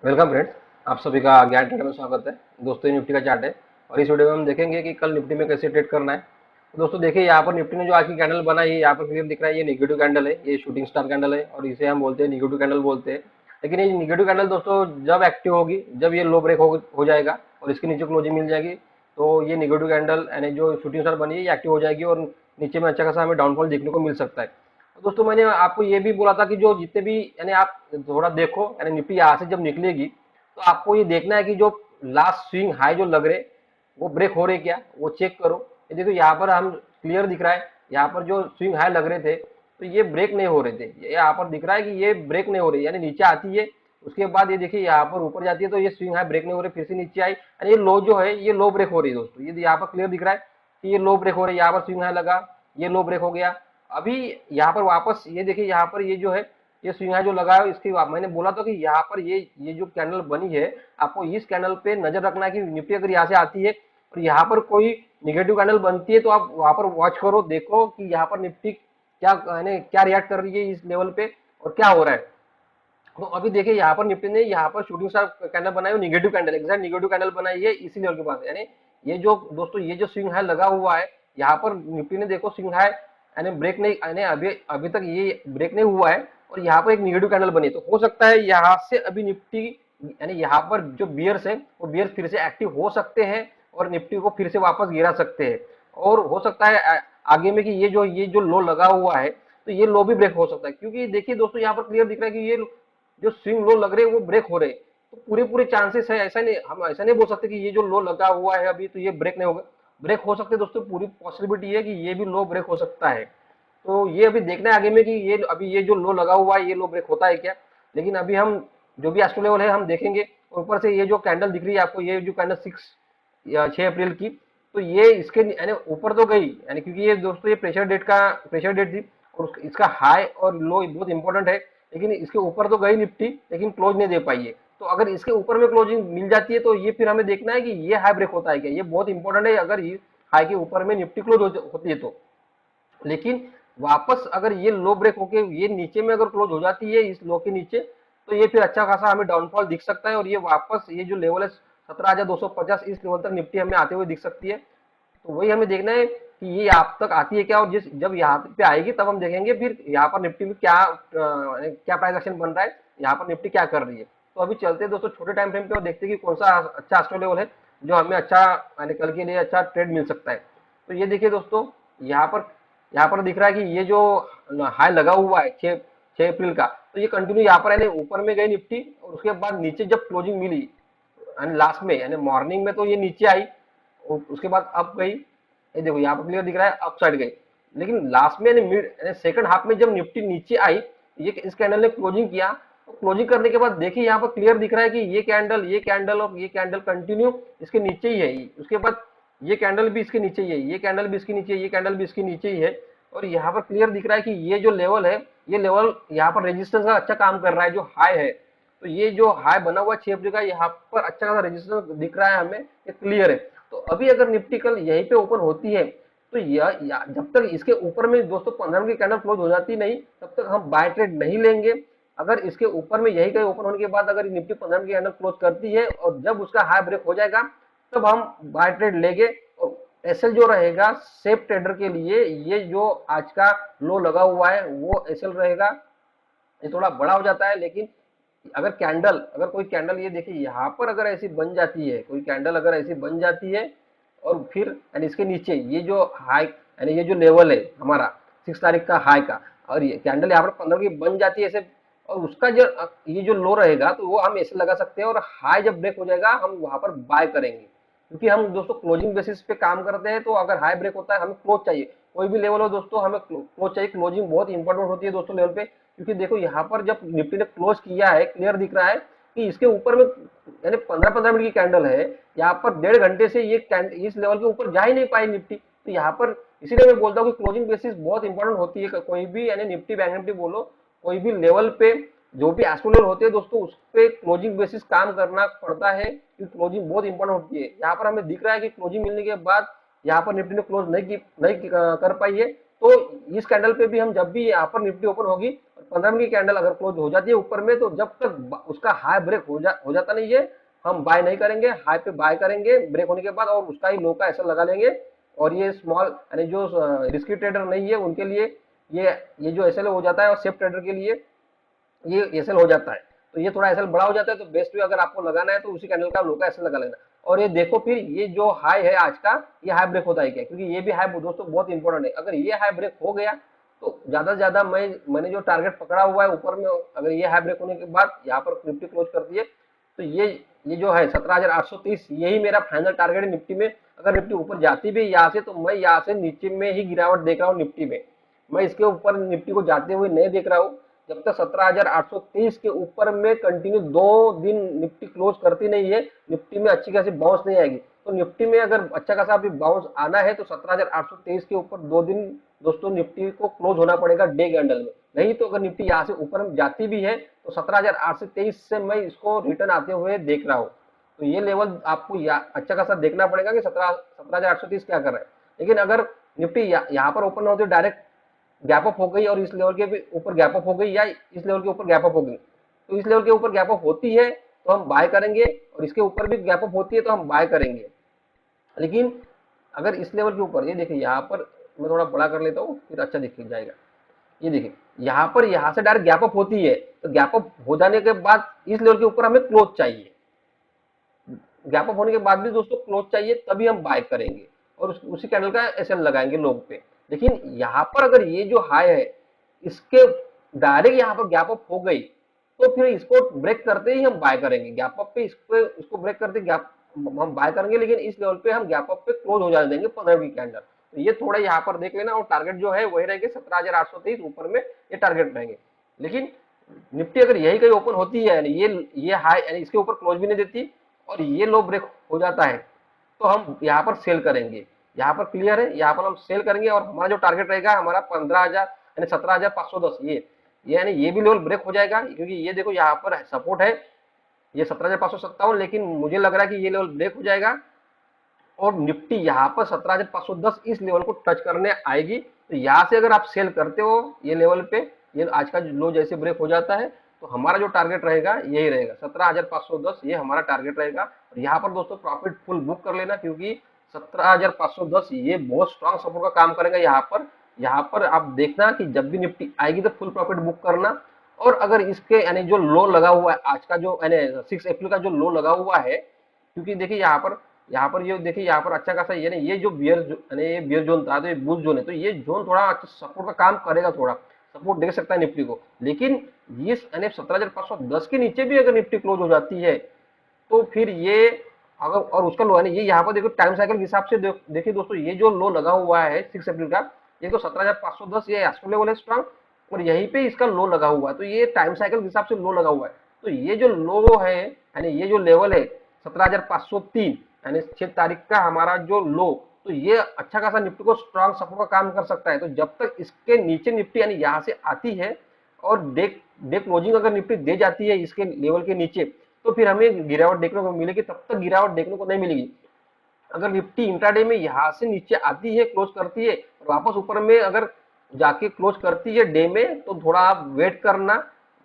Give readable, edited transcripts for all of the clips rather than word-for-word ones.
Welcome friends. आप सभी का ज्ञान ट्रेडर में स्वागत है। दोस्तों, ये निफ्टी का चार्ट है और इस वीडियो में हम देखेंगे कि कल निफ्टी में कैसे ट्रेड करना है। तो दोस्तों देखिए, यहाँ पर निफ्टी ने जो आज की कैंडल बनाई है, यहाँ पर क्लियर दिख रहा है ये निगेटिव कैंडल है, ये शूटिंग स्टार कैंडल है और इसे हम बोलते हैं निगेटिव कैंडल बोलते हैं। लेकिन ये निगेटिव कैंडल दोस्तों जब एक्टिव होगी, जब ये लो ब्रेक हो जाएगा और इसके नीचे क्लोजिंग मिल जाएगी, तो ये निगेटिव कैंडल यानी जो शूटिंग स्टार बनी है ये एक्टिव हो जाएगी और नीचे में अच्छा खासा हमें डाउनफॉल देखने को मिल सकता है। तो दोस्तों मैंने आपको ये भी बोला था कि जो जितने भी यानी आप थोड़ा देखो, यानी निफ्टी यहाँ से जब निकलेगी तो आपको ये देखना है कि जो लास्ट स्विंग हाई जो लग रहे वो ब्रेक हो रहे क्या, वो चेक करो। ये देखो यहाँ पर हम क्लियर दिख रहा है, यहाँ पर जो स्विंग हाई लग रहे थे तो ये ब्रेक नहीं हो रहे थे। ये यहाँ पर दिख रहा है कि ये ब्रेक नहीं हो रही, यानी नीचे आती है, उसके बाद ये देखिए यहाँ पर ऊपर जाती है तो ये स्विंग हाई ब्रेक नहीं हो रही, फिर से नीचे आई, यानी ये लो जो है ये लो ब्रेक हो रही है दोस्तों। ये यहाँ पर क्लियर दिख रहा है कि ये लो ब्रेक हो रही है, यहाँ पर स्विंग हाई लगा, ये लो ब्रेक हो गया। अभी यहाँ पर वापस ये देखिए, यहाँ पर ये जो है ये स्विंग हाई जो लगा है इसकी मैंने बोला था कि यहाँ पर ये जो कैंडल बनी है, आपको इस कैंडल पे नजर रखना है कि निफ्टी अगर यहाँ से आती है और यहाँ पर कोई निगेटिव कैंडल बनती है तो आप वहां पर वॉच करो, देखो कि यहाँ पर निफ्टी क्या यानी क्या रिएक्ट कर रही है इस लेवल पे और क्या हो रहा है। तो अभी देखिए यहाँ पर निफ्टी ने यहाँ पर शूटिंग स्टार कैंडल बनाई है, negative candle, exact negative candle बनाई है इसी लेवल के पास, यानी ये जो दोस्तों ये जो स्विंग हाई लगा हुआ है, यहाँ पर निफ्टी ने देखो स्विंग हाई यानी ब्रेक नहीं, यानी अभी अभी तक ये ब्रेक नहीं हुआ है और यहाँ पर एक निगेटिव कैंडल बनी, तो हो सकता है यहाँ से अभी निफ्टी यानी यहाँ पर जो बियर्स है वो बियर्स फिर से एक्टिव हो सकते हैं और निफ्टी को फिर से वापस गिरा सकते हैं। और हो सकता है आगे में कि ये जो लो लगा हुआ है तो ये लो भी ब्रेक हो सकता है, क्योंकि देखिए दोस्तों यहाँ पर क्लियर दिख रहा है कि ये जो स्विंग लो लग रहे हैं वो ब्रेक हो रहे हैं। तो पूरे पूरे चांसेस है, ऐसा नहीं, हम ऐसा नहीं बोल सकते कि ये जो लो लगा हुआ है अभी तो ये ब्रेक नहीं होगा, ब्रेक हो सकते दोस्तों, पूरी पॉसिबिलिटी है कि ये भी लो ब्रेक हो सकता है। तो ये अभी देखना है आगे में कि ये अभी ये जो लो लगा हुआ है ये लो ब्रेक होता है क्या। लेकिन अभी हम जो भी एस्ट्रो लेवल है हम देखेंगे। ऊपर से ये जो कैंडल दिख रही है आपको, ये जो कैंडल 6 अप्रैल की, तो ये इसके यानी ऊपर तो गई, यानी क्योंकि ये दोस्तों ये प्रेशर डेट थी और इसका हाई और लो बहुत इंपॉर्टेंट है। लेकिन इसके ऊपर तो गई निफ्टी, लेकिन क्लोज नहीं दे पाई है। तो अगर इसके ऊपर में क्लोजिंग मिल जाती है तो ये फिर हमें देखना है कि ये हाई ब्रेक होता है क्या, ये बहुत इंपॉर्टेंट है अगर ये हाई के ऊपर में निफ्टी क्लोज होती है तो। लेकिन वापस अगर ये लो ब्रेक होके ये नीचे में अगर क्लोज हो जाती है इस लो के नीचे, तो ये फिर अच्छा खासा हमें डाउनफॉल दिख सकता है और ये वापस ये जो लेवल है 17,250 इस लेवल तक निफ्टी हमें आते हुए दिख सकती है। तो वही हमें देखना है कि ये आप तक आती है क्या, और जिस जब यहाँ पे आएगी तब हम देखेंगे फिर यहाँ पर निफ्टी में क्या क्या प्राइस एक्शन बन रहा है, यहाँ पर निफ्टी क्या कर रही है। तो अभी चलते हैं दोस्तों छोटे टाइम फ्रेम पे और देखते हैं कि कौन सा अच्छा स्टॉप लेवल है जो हमें अच्छा यानी कल के लिए अच्छा ट्रेड मिल सकता है। तो ये देखिए दोस्तों, यहाँ पर यहाँ पर दिख रहा है कि ये जो हाई लगा हुआ है 6 अप्रैल का, तो ये कंटिन्यू यहाँ पर यानी ऊपर में गई निफ्टी और उसके बाद नीचे जब क्लोजिंग मिली यानी लास्ट में यानी मॉर्निंग में तो ये नीचे आई और उसके बाद अप गई। ये देखो यहाँ पर क्लियर दिख रहा है अप साइड गई, लेकिन लास्ट में यानी मिड यानी सेकंड हाफ में जब निफ्टी नीचे आई, ये इस कैंडल ने क्लोजिंग किया। क्लोजिंग करने के बाद देखिए यहाँ पर क्लियर दिख रहा है कि ये कैंडल और ये कैंडल कंटिन्यू इसके नीचे ही है, उसके बाद ये कैंडल भी इसके नीचे ही है, ये कैंडल भी इसके नीचे, ये कैंडल भी इसके नीचे ही है। और यहाँ पर क्लियर दिख रहा है कि ये जो लेवल है ये लेवल यहाँ पर रेजिस्टेंस का अच्छा काम कर रहा है, जो हाई है। तो ये जो हाई बना हुआ 6 अप्रैल का यहाँ पर अच्छा खासा रेजिस्टेंस दिख रहा है हमें, ये क्लियर है। तो अभी अगर निफ्टी कल यहीं पे ओपन होती है तो यह जब तक इसके ऊपर में दोस्तों 15 की कैंडल क्लोज हो जाती नहीं तब तक हम बाय ट्रेड नहीं लेंगे। अगर इसके ऊपर में यही कहीं ओपन होने के बाद अगर निफ्टी 15 की कैंडल क्लोज करती है और जब उसका हाई ब्रेक हो जाएगा तब हम बाय ट्रेड लेंगे। और एसएल जो रहेगा सेफ ट्रेडर के लिए, ये जो आज का लो लगा हुआ है वो एसएल रहेगा। ये थोड़ा बड़ा हो जाता है, लेकिन अगर कोई कैंडल ये देखिए यहाँ पर अगर ऐसी बन जाती है, कोई कैंडल अगर ऐसी बन जाती है और फिर यानी इसके नीचे ये जो हाई यानी ये जो लेवल है हमारा 6 तारीख का हाई का, और ये कैंडल यहाँ पर 15 की बन जाती है ऐसे, और उसका जो ये जो लो रहेगा तो वो हम ऐसे लगा सकते हैं और हाई जब ब्रेक हो जाएगा हम वहां पर बाय करेंगे। क्योंकि हम दोस्तों क्लोजिंग बेसिस पे काम करते हैं, तो अगर हाई ब्रेक होता है हमें क्लोज चाहिए, कोई भी लेवल हो दोस्तों हमें क्लोज चाहिए। क्लोजिंग बहुत इंपॉर्टेंट होती है दोस्तों लेवल पे, क्योंकि देखो यहाँ पर जब निफ्टी ने क्लोज किया है क्लियर दिख रहा है कि इसके ऊपर में यानी 15-15 मिनट की कैंडल है, यहाँ पर 1.5 घंटे से ये इस लेवल के ऊपर जा ही नहीं पाई निफ्टी। तो यहाँ पर इसीलिए मैं बोलता हूँ कि क्लोजिंग बेसिस बहुत इंपॉर्टेंट होती है, कोई भी यानी निफ्टी बैंक निफ्टी बोलो, कोई भी लेवल पे जो भी एस्ट्रो लेवल होते हैं दोस्तों उस पे क्लोजिंग बेसिस काम करना पड़ता है, क्योंकि क्लोजिंग बहुत इंपॉर्टेंट होती है। यहाँ पर हमें दिख रहा है कि क्लोजिंग मिलने के बाद यहाँ पर निफ्टी ने क्लोज नहीं कर पाई है, तो इस कैंडल पे भी हम जब भी यहाँ पर निफ्टी ओपन होगी और 15 मिनट की कैंडल अगर क्लोज हो जाती है ऊपर में, तो जब तक उसका हाई ब्रेक हो जाता नहीं है, हम बाय नहीं करेंगे। हाई पे बाय करेंगे ब्रेक होने के बाद, और उसका ही लो का ऐसा लगा लेंगे। और ये स्मॉल यानी जो रिस्की ट्रेडर नहीं है उनके लिए ये जो एसएल हो जाता है, और सेफ ट्रेडर के लिए ये एसएल हो जाता है। तो ये थोड़ा एसएल बड़ा हो जाता है, तो बेस्ट वे अगर आपको लगाना है तो उसी कैंडल का लो का एसएल लगा लेना। और ये देखो फिर ये जो हाई है आज का, ये हाई ब्रेक होता है क्या, क्योंकि ये भी हाई दोस्तों बहुत इंपॉर्टेंट है। अगर ये हाई ब्रेक हो गया तो ज्यादा से ज्यादा मैंने जो टारगेट पकड़ा हुआ है ऊपर में, अगर ये हाई ब्रेक होने के बाद यहाँ पर निफ्टी क्लोज करती है, तो ये जो है 17,830 यही मेरा फाइनल टारगेट है निफ्टी में। अगर निफ्टी ऊपर जाती भी यहाँ से, तो मैं यहाँ से नीचे में ही गिरावट देख रहा हूँ निफ्टी में। मैं इसके ऊपर निफ्टी को जाते हुए नहीं देख रहा हूँ। जब तक 17,830 के ऊपर में कंटिन्यू 2 दिन निफ्टी क्लोज करती नहीं है, निफ्टी में अच्छी खासी बाउंस नहीं आएगी। तो निफ्टी में अगर अच्छा खासा अभी बाउंस आना है, तो 17,823 के ऊपर 2 दिन दोस्तों निफ्टी को क्लोज होना पड़ेगा डे कैंडल में। नहीं तो अगर निफ्टी यहाँ से ऊपर में जाती भी है, तो 17,823 से मैं इसको रिटर्न आते हुए देख रहा हूँ। तो ये लेवल आपको अच्छा खासा देखना पड़ेगा कि 17,830 क्या कर रहा है। लेकिन अगर निफ्टी यहाँ पर ओपन होते डायरेक्ट गैप अप हो गई, और इस लेवल के भी ऊपर गैप अप हो गई, या इस लेवल के ऊपर गैप अप हो गई, तो इस लेवल के ऊपर गैप अप होती है तो हम बाय करेंगे, और इसके ऊपर भी गैप अप होती है तो हम बाय करेंगे। लेकिन अगर इस लेवल के ऊपर, ये देखिए यहाँ पर मैं थोड़ा बड़ा कर लेता हूँ फिर अच्छा दिख जाएगा। ये देखिए यहाँ पर, यहाँ से डायरेक्ट गैप अप होती है, तो गैप अप हो जाने के बाद इस लेवल के ऊपर हमें क्लोज चाहिए। गैप अप होने के बाद भी दोस्तों क्लोज चाहिए, तभी हम बाय करेंगे और उसी कैंडल का एसएल लगाएंगे लोग पे। लेकिन यहाँ पर अगर ये जो हाई है, इसके डायरेक्ट यहाँ पर गैप अप हो गई, तो फिर इसको ब्रेक करते ही हम बाय करेंगे। गैप अप पे इसको ब्रेक करते गैप हम बाय करेंगे, लेकिन इस लेवल पे हम गैप अप पे क्लोज हो जाने देंगे 15 की कैंडल। तो ये थोड़ा यहाँ पर देख लेना, और टारगेट जो है वही रहेंगे 17,823 ऊपर में, ये टारगेट रहेंगे। लेकिन निफ्टी अगर यही कहीं ओपन होती है, यानी ये हाई यानी इसके ऊपर क्लोज भी नहीं देती, और ये लो ब्रेक हो जाता है, तो हम यहाँ पर सेल करेंगे। यहाँ पर क्लियर है, यहाँ पर हम सेल करेंगे, और हमारा जो टारगेट रहेगा हमारा 15,000 यानी 17,510, ये यानी ये भी लेवल ब्रेक हो जाएगा, क्योंकि ये देखो यहाँ पर सपोर्ट है ये 17,557, लेकिन मुझे लग रहा है कि ये लेवल ब्रेक हो जाएगा, और निफ्टी यहाँ पर 17,510 इस लेवल को टच करने आएगी। तो यहाँ से अगर आप सेल करते हो ये लेवल पे, ये आज का लो जैसे ब्रेक हो जाता है, तो हमारा जो टारगेट रहेगा यही रहेगा 17,510, ये हमारा टारगेट रहेगा। और यहाँ पर दोस्तों प्रॉफिट फुल बुक कर लेना, क्योंकि 17,510 ये बहुत स्ट्रांग सपोर्ट का काम करेगा। यहाँ पर आप देखना कि जब भी निफ्टी आएगी तो फुल प्रॉफिट बुक करना। और अगर इसके यानी जो लो लगा हुआ है आज का, जो यानी 6 अप्रैल का जो लो लगा हुआ है, क्योंकि देखिए यहाँ पर ये देखिए यहाँ पर अच्छा खासा ये जो ये बियर जोन था, तो ये बुल जोन है, तो ये जोन थोड़ा अच्छा सपोर्ट का काम करेगा, थोड़ा सपोर्ट दे सकता है निफ्टी को। लेकिन ये 17,510 के नीचे भी अगर निफ्टी क्लोज हो जाती है, तो फिर ये अगर, और उसका लो है ये यहाँ पर देखो टाइम साइकिल के हिसाब से देखिए दोस्तों, ये जो लो लगा हुआ है 6 अप्रैल का, ये तो 17,510 ये एस्ट्रो लेवल है स्ट्रांग, और यहीं पे इसका लो लगा हुआ है, तो ये टाइम साइकिल के हिसाब से लो लगा हुआ है। तो ये जो लो है यानी ये जो लेवल है 17,503 यानी 6 तारीख का हमारा जो लो, तो ये अच्छा खासा निफ्टी को स्ट्रांग सपोर्ट का काम कर सकता है। तो जब तक इसके नीचे निफ्टी यानी यहाँ से आती है, और डे क्लोजिंग अगर निफ्टी दे जाती है इसके लेवल के नीचे, तो फिर हमें गिरावट देखने को मिलेगी, तब तक गिरावट देखने को नहीं मिलेगी। अगर निफ्टी इंट्राडे में यहाँ से नीचे आती है, क्लोज करती है, और वापस ऊपर में अगर जाके क्लोज करती है डे में, तो थोड़ा आप वेट करना,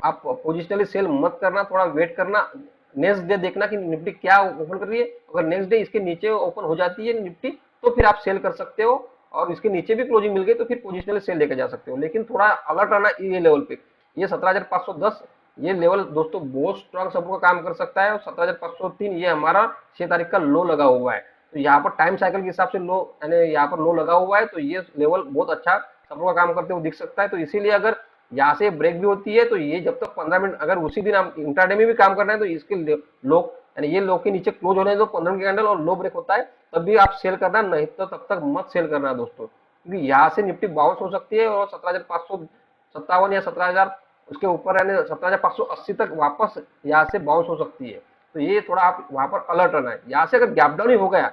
आप पोजिशनली सेल मत करना, थोड़ा वेट करना। नेक्स्ट डे देखना कि निफ्टी क्या ओपन कर रही है। अगर नेक्स्ट डे इसके नीचे ओपन हो जाती है निफ्टी, तो फिर आप सेल कर सकते हो, और इसके नीचे भी क्लोजिंग मिल गई तो फिर पोजिशनली सेल लेकर जा सकते हो। लेकिन थोड़ा अलर्ट रहना ये लेवल पे, ये 17,510 ये लेवल दोस्तों बहुत स्ट्रांग सपोर्ट का काम कर सकता है, और 17,503 ये हमारा 6 तारीख का लो लगा हुआ है। तो यहाँ पर टाइम साइकिल के हिसाब से लो यानी यहाँ पर लो लगा हुआ है, तो ये लेवल बहुत अच्छा सपोर्ट का काम करते हुए दिख सकता है। तो इसीलिए अगर यहाँ से ब्रेक भी होती है, तो ये जब तक 15 मिनट, अगर उसी दिन हम इंट्राडे में भी काम करना है, तो इसके लो यानी ये लो के नीचे क्लोज होने दो 15 की कैंडल, और लो ब्रेक होता है तब भी आप सेल करना, नहीं तो तब तक मत सेल करना दोस्तों, क्योंकि यहाँ से निफ्टी बाउंस हो सकती है, और 17,557 या 17,000 उसके ऊपर यानी 17,580 तक वापस यहाँ से बाउंस हो सकती है। तो ये थोड़ा आप वहां पर अलर्ट रहना है। यहाँ से अगर गैप डाउन ही हो गया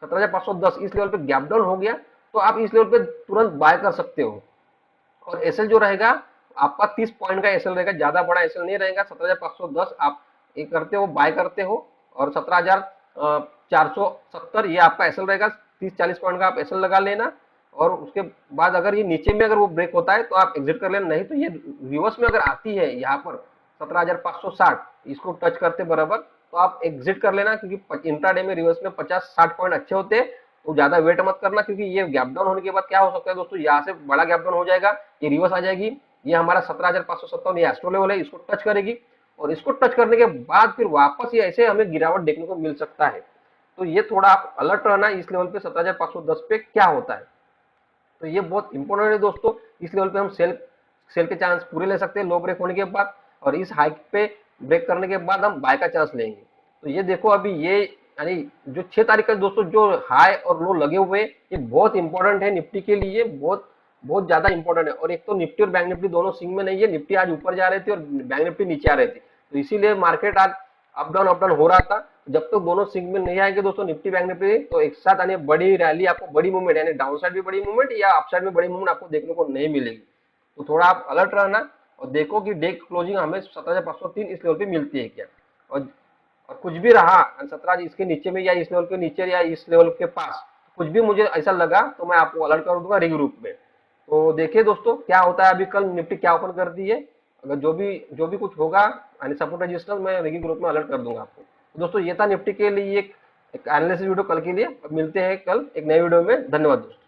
17,510 इस लेवल पे गैप डाउन हो गया, तो आप इस लेवल पे तुरंत बाय कर सकते हो। और एसएल जो रहेगा आपका 30 पॉइंट का एसएल रहेगा, ज्यादा बड़ा एसएल नहीं रहेगा। 17,510 आप एक करते हो, बाय करते हो, और 17,470 ये आपका एसएल रहेगा, 30-40 पॉइंट का आप एसएल लगा लेना। और उसके बाद अगर ये नीचे में अगर वो ब्रेक होता है तो आप एग्जिट कर लेना, नहीं तो ये रिवर्स में अगर आती है यहाँ पर 17,560 इसको टच करते बराबर, तो आप एग्जिट कर लेना, क्योंकि इंट्राडे में रिवर्स में 50-60 पॉइंट अच्छे होते हैं। तो ज्यादा वेट मत करना, क्योंकि ये गैप डाउन होने के बाद क्या हो सकता है दोस्तों, यहाँ से बड़ा गैप डाउन हो जाएगा, ये रिवर्स आ जाएगी, ये हमारा 17,557 ये एस्ट्रो लेवल है, इसको टच करेगी, और इसको टच करने के बाद फिर वापस ये ऐसे हमें गिरावट देखने को मिल सकता है। तो ये थोड़ा आप अलर्ट रहना इस लेवल पे 17,510 पे क्या होता है। तो ये बहुत इंपॉर्टेंट है दोस्तों, इस लेवल पे हम सेल सेल के चांस पूरे ले सकते हैं लो ब्रेक होने के बाद, और इस हाइक पे ब्रेक करने के बाद हम बाय का चांस लेंगे। तो ये देखो अभी ये यानी जो 6 तारीख का दोस्तों जो हाई और लो लगे हुए, ये बहुत इंपॉर्टेंट है निफ्टी के लिए, बहुत बहुत ज्यादा इंपॉर्टेंट है। और एक तो निफ्टी और बैंक निफ्टी दोनों सिंग में नहीं है, निफ्टी आज ऊपर जा रहे थे और बैंक निफ्टी नीचे आ रहे थे, तो इसीलिए मार्केट आज अप डाउन हो रहा था। जब तक दोनों सिंग में नहीं आएंगे दोस्तों निफ्टी बैंक निफ्टी, तो एक साथ यानी बड़ी रैली आपको, बड़ी मूवमेंट यानी डाउन साइड भी बड़ी मूवमेंट या अप साइड में बड़ी मूवमेंट आपको देखने को नहीं मिलेगी। तो थोड़ा आप अलर्ट रहना और देखो कि डे क्लोजिंग हमें 17,503 इस लेवल पे मिलती है क्या। और कुछ भी रहा 17 इसके नीचे में या इस लेवल के नीचे या इस लेवल के पास कुछ भी मुझे ऐसा लगा तो मैं आपको अलर्ट कर दूंगा रिग्रुप में। तो देखिए दोस्तों क्या होता है, अभी कल निफ्टी क्या ओपन करती है, अगर जो भी कुछ होगा यानी सपोर्ट रेजिस्टेंस मैं रिगिंग ग्रुप में अलर्ट कर दूंगा आपको। तो दोस्तों ये था निफ्टी के लिए एक एनालिसिस वीडियो कल के लिए। अब मिलते हैं कल एक नए वीडियो में। धन्यवाद दोस्तों।